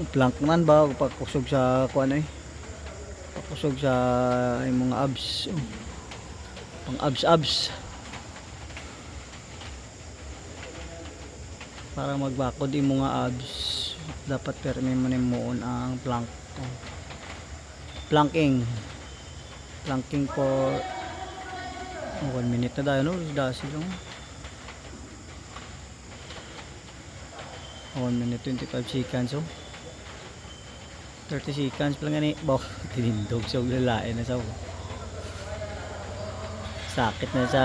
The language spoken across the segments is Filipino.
plank man ba pagkusog sa kuan ay pakusog sa yung mga abs pang abs para magbakod yung mga abs dapat permi mo nimuon ang planking for 1 minute na dayo no dasi lang 1 minute 25 seconds 30 seconds pa lang gani baw tinindog sa lalae na sa sakit na sa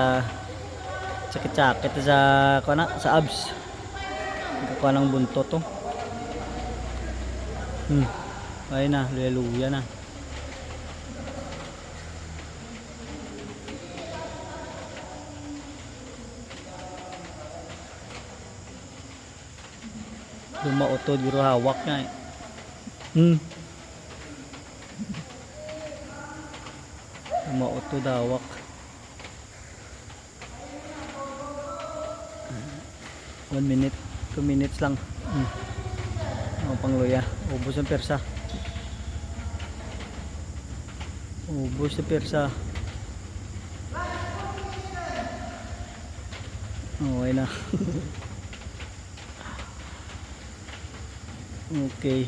sakit na sa kuana sa abs kuha ng buntot to ay na haleluya na lumautod guro hawak niya lumautod hawak 1 minute 2 minutes lang ang pangluya ubos ang persa okay na okay